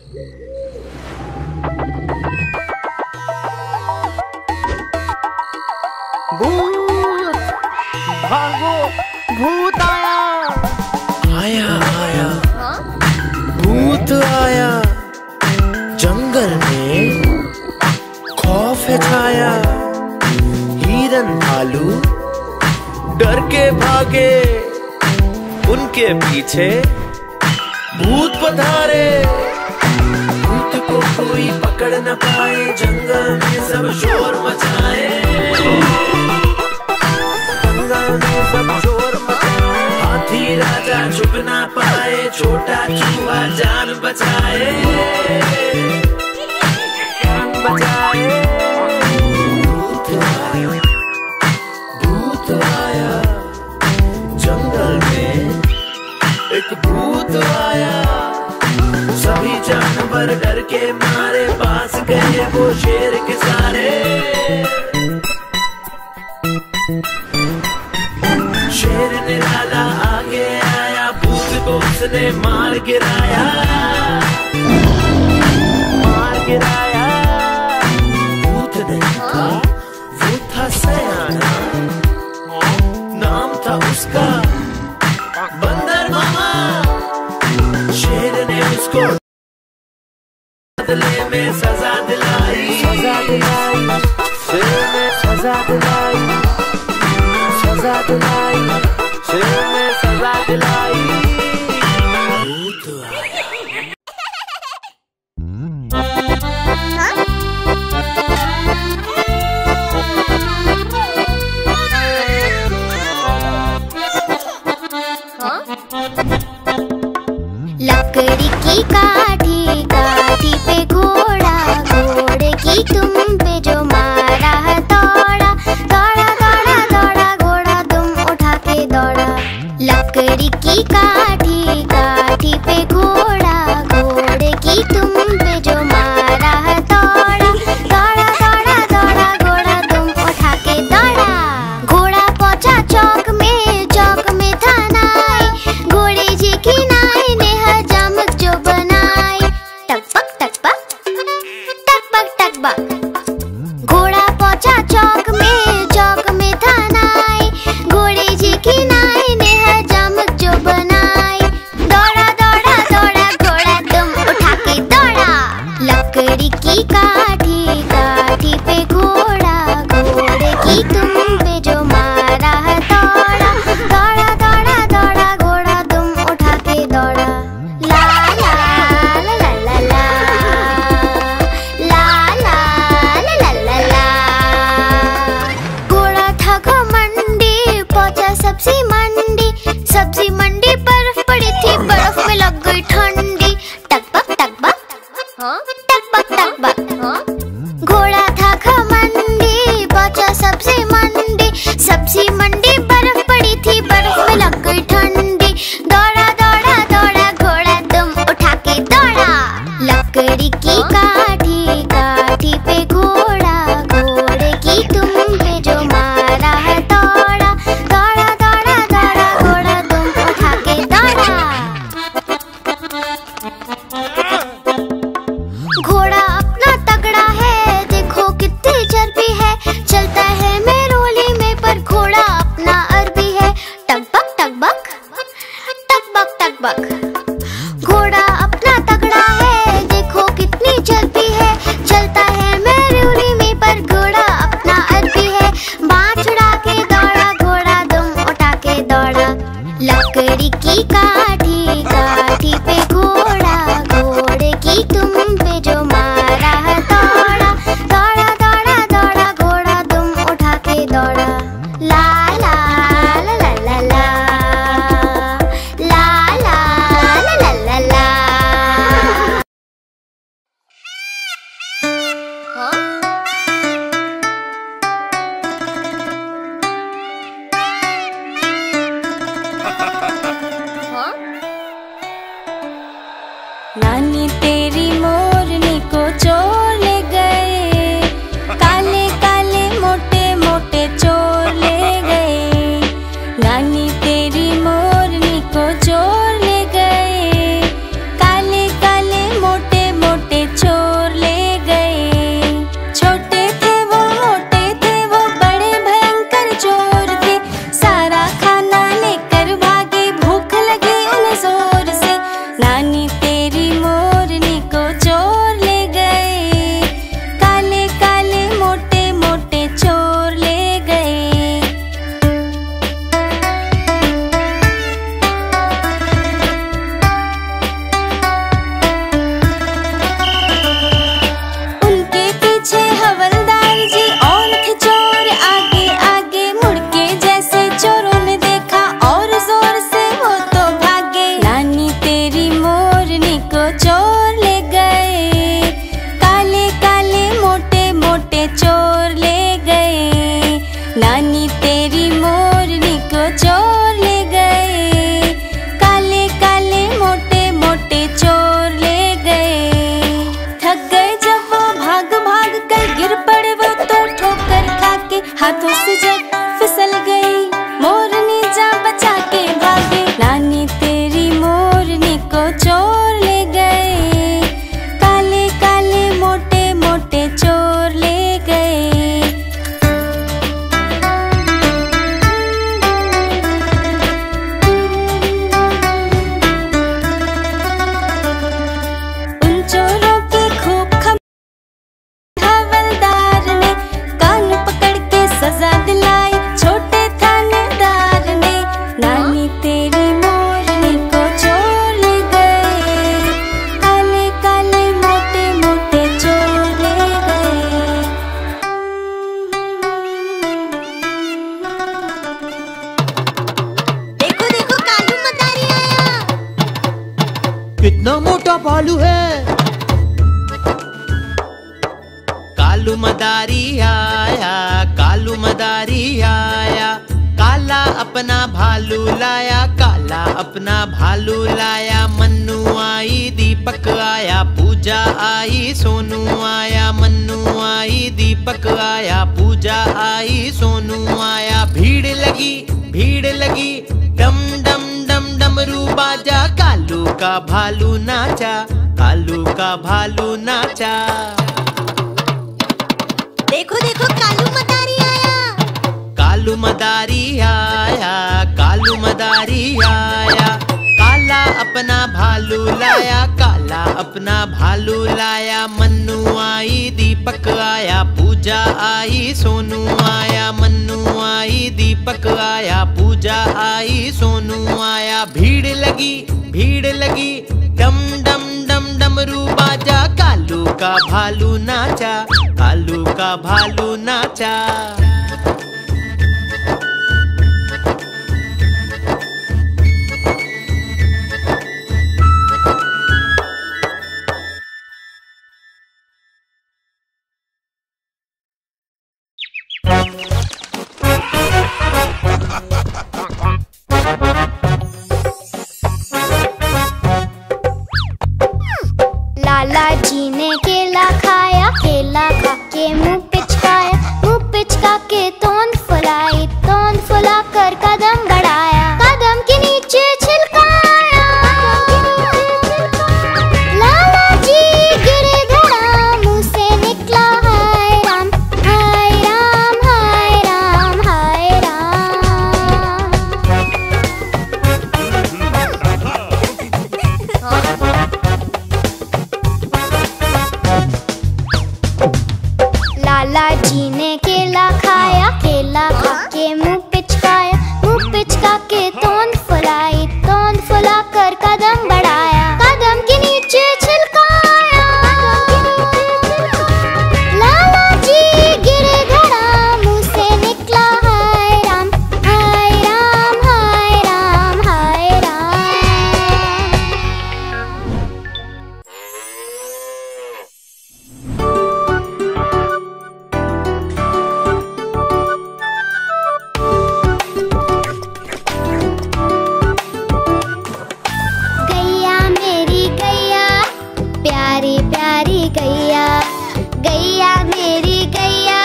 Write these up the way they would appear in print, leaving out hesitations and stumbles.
भूत भागो, भूत आया। आया आया भूत आया, जंगल में खौफ है छाया। हिरन भालू डर के भागे, उनके पीछे भूत पधारे। भूत को कोई पकड़ न पाए, जंगल में सब शोर मचाए। जंगल में सब शोर मचाए। हाथी राजा छुप ना पाए, छोटा चूहा जान बचाए। जान बचाए। भूत आया, भूत आया, जंगल में एक भूत आया। सभी जानवर डर के मारे, पास गए वो शेर के सारे। शेर निराला आगे आया, भूत को उसने मार गिराया। मार गिराया। भूत नहीं था, वो था सयाना, नाम था उसका बंदर मामा। शेर ने उसको बदले में सजा दिलाई। सजा दिलाई। शेर ने सजा दिलाई। सजा दिलाई। शेर ने सजा दिलाई। भूत आया। लकड़ी की काठी, काठी पे घोड़ा, घोड़े की तुम पे जो मारा दौड़ा, दौड़ा दौड़ा दौड़ा घोड़ा तुम उठा के दौड़ा। लकड़ी की काठी, काठी पे घोड़ा, घोड़े की तुम पे जो मारा दौड़ा, दौड़ा दौड़ा दौड़ा घोड़ा तुम उठा के दौड़ा। घोड़ा पहुंचा चौक में, चौक में था नाई, घोड़े जी की नाई ने हजामत जो बनाई। टकबक टकबक, टकबक टकबक। घोड़ा पहुंचा चौक में, चौक में था नाई, घोड़े जी की नाई ने हजामत जो बनाई। दौड़ा दौड़ा दौड़ा घोड़ा तुम उठा के दौड़ा। लकड़ी की काठी, काठी पे घोड़ा, घोड़े की तुम पे जो मारा दौड़ा, दौड़ा दौड़ा दौड़ा घोड़ा तुम उठा के दौड़ा। ला ला ला ला ला ला ला ला ला ला। घोड़ा था घमंडी, पहुंचा सब्जी मंडी, सब्जी मंडी बर्फ पड़ी थी, बर्फ में लग गई ठंडी। टकबक टकबक, टकबक टकबक। घोड़ा था घमंडी, पहुंचा सब्जी मंडी, सब्जी मंडी बर्फ पड़ी थी, बर्फ में लग गई ठंडी। दौड़ा दौड़ा दौड़ा घोड़ा तुम उठा के दौड़ा। लकड़ी की काठी, काठी पे घोड़ा, घोड़े की तुम पे जो मारा दौड़ा, दौड़ा दौड़ा दौड़ा घोड़ा तुम उठा के दौड़ा। घोड़ा अपना तगड़ा है, देखो कितनी चर्बी है, चलता है मेरोली में पर घोड़ा अपना अरबी है। टकबक टकबक, टकबक टकबक। घोड़ा अपना तगड़ा है, देखो कितनी चर्बी है, चलता है मेरोली में पर घोड़ा अपना अरबी है। बाँह उड़ा के दौड़ा घोड़ा तुम उठा के दौड़ा। लकड़ी की काठी, काठी पे घोड़ा, घोड़े की तुम पे जो मारा दौड़ा, दौड़ा दौड़ा दौड़ा घोड़ा तुम उठा के दौड़ा। ला ला ला ला ला ला ला ला ला ला ला। नानी तेरी मोरनी को चोर ले गए, काले काले मोटे मोटे चोर ले गए। नानी तेरी मोरनी को चोर ले गए, काले काले मोटे कितना मोटा भालू है। कालू मदारी आया, कालू मदारी आया, काला अपना भालू लाया, काला अपना भालू लाया। मन्नू आई, दीपक आया, पूजा आई, सोनू आया। मन्नू आई, दीपक आया, पूजा आई, सोनू आया। भीड़ लगी, भीड़ लगी, डम डम डम डमरू बाजा। कालू का भालू नाचा, कालू का भालू नाचा। देखो देखो कालू मदारी आया, कालू मदारी आया, कालू मदारी आया, काला अपना भालू लाया, काला अपना भालू लाया। मन्नू आई, दीपक आया, पूजा आई, सोनू आया। मन्नू आई, दीपक आया, पूजा आई, सोनू आया। भीड़ लगी, भीड़ लगी, डम डम डम डमरू बाजा। कालू का भालू नाचा, कालू का भालू नाचा। लाला जी ने केला खाया, केला खा के मुंह पिचकाया, मुंह पिचका के तोंद फुलाई, तोंद फुला कर कदम बढ़ाया, कदम के नीचे छिलकाया। लाला जी गिरे धड़ा, मुंह से निकला हाय राम, हाय राम, हाय राम, हाय राम। लाला जी ने केला खाया, केला खा के मुंह पिचकाया, मुंह पिचका के तोंद फुलाई, तोंद फुला कर कदम बढ़ाया, कदम के नीचे छिलकाया। लाला जी गिरे धड़ा, मुंह से निकला हाय राम, हाय राम, हाय राम, हाय राम। गैया मेरी गैया, प्यारी प्यारी गैया, गैया मेरी गैया,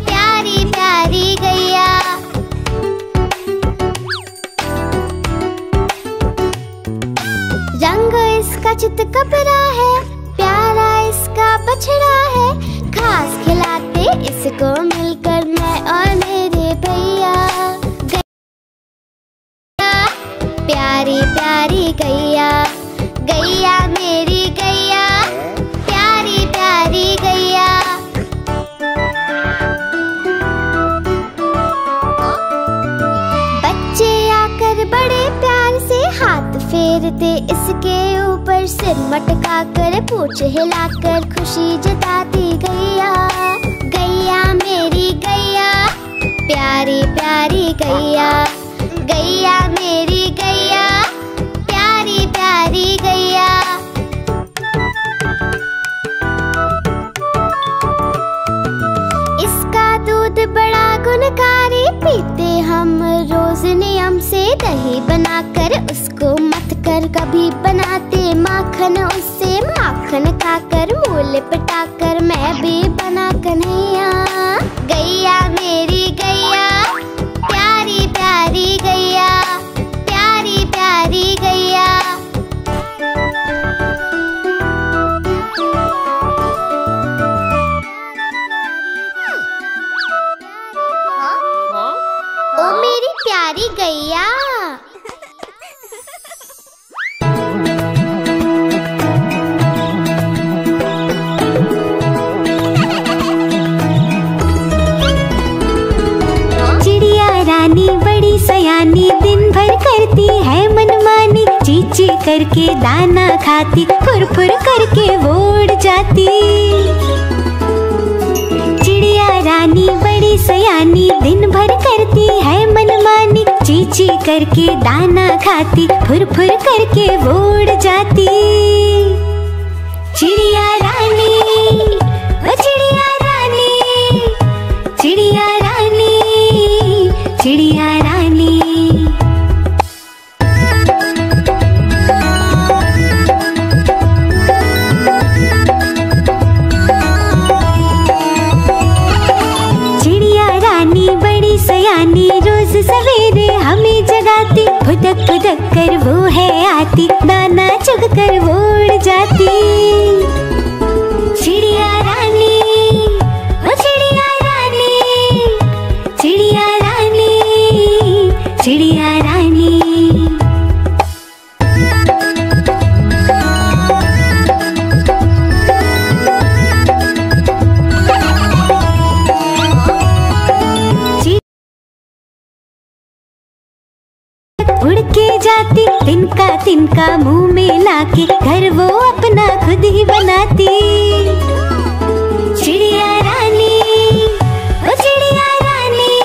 प्यारी प्यारी गैया। रंग इसका चित कपड़ा है, प्यारा इसका बछड़ा है, घास खिलाते इसको मिलकर मैं और मेरे भैया। प्यारी प्यारी गैया, गैया मेरी गैया, प्यारी प्यारी गैया। बच्चे आकर बड़े प्यार से हाथ फेरते इसके ऊपर, सिर मटका कर पूंछ हिलाकर खुशी जताती गैया। गैया मेरी गैया, प्यारी प्यारी गैया, गैया मेरी गैया, प्यारी प्यारी गैया। इसका दूध बड़ा गुणकारी, पीते हम रोज नियम से, दही बनाकर उसको मथ कर कभी बनाते माखन उससे, माखन खाकर मूल पटाकर मैं भी बना कन्हैया। गैया मेरी गैया, प्यारी प्यारी गैया, प्यारी प्यारी गैया। ओ मेरी प्यारी गैया। रानी बड़ी सयानी, दिन भर करती है मनमानी, चीची करके दाना खाती, फुर फुर करके वो उड़ जाती। चिड़िया रानी बड़ी सयानी, दिन भर करती है मनमानी। ची ची करके दाना खाती, फुर फुर करके वो उड़ जाती। चिड़िया रानी, ओ चिड़िया रानी, चिड़िया रानी, चिड़िया रानी। सयानी रोज सवेरे हमें जगाती, फुदक फुदक कर वो है आती, दाना चुग कर वो उड़ जाती। चिड़िया रानी, ओ चिड़िया रानी, चिड़िया रानी, चिड़िया रानी। उड़ के जाती, तिनका तिनका मुंह में लाके, घर वो अपना खुद ही बनाती। चिड़िया रानी, ओ चिड़िया रानी,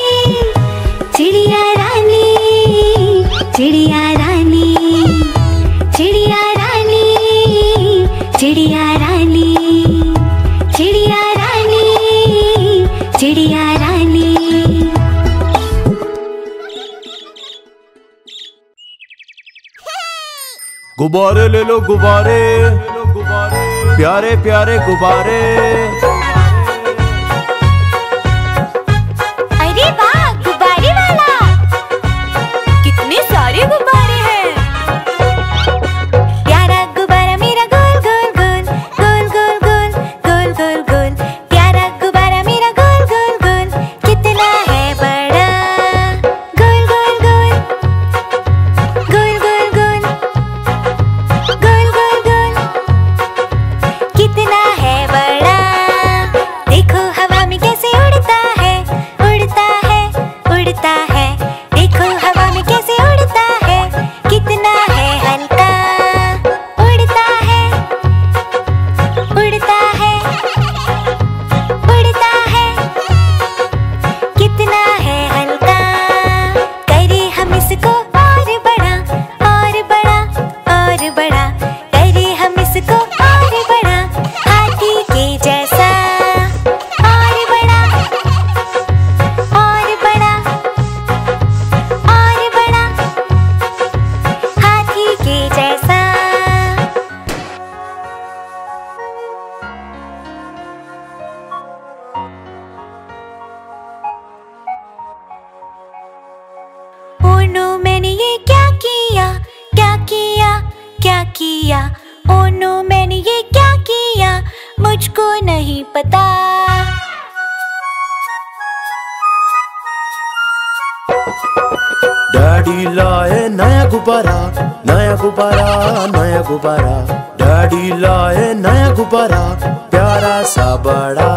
चिड़िया रानी, चिड़िया रानी, चिड़िया रानी, चिड़िया रानी, चिड़िया रानी, चिड़िया रानी। गुब्बारे ले लो गुब्बारे, प्यारे प्यारे गुब्बारे। अरे वाह, गुब्बारे वाला, कितने सारे गुब्बारे हैं। प्यारा गुब्बारा मेरा गोल गोल गोल, गोल गोल गोल, गोल गोल गोल। प्यारा गुब्बारा मेरा गोल गोल गोल, कितना है बड़ा। गोल गोल गोल, गोल गोल गोल, गोल गोल गोल, कितना है बड़ा। देखो हवा में कैसे उड़ता है, उड़ता है, उड़ता है। देखो हवा में कैसे उड़ता है, कितना है हल्का। उड़ता है, उड़ता है, उड़ता है, कितना है हल्का। करे हम इसको और बड़ा, और बड़ा, और बड़ा। करे हम इसको और बड़ा, हाथी के जैसा। और बड़ा, और बड़ा, और बड़ा, हाथी के जैसा। ओ नो, मैंने ये क्या किया, क्या किया, क्या किया। ओ नो, मैंने ये क्या किया, मुझको नहीं पता। डैडी लाए नया गुब्बारा, नया गुब्बारा, नया गुब्बारा। डैडी लाए नया गुब्बारा, प्यारा सा बड़ा।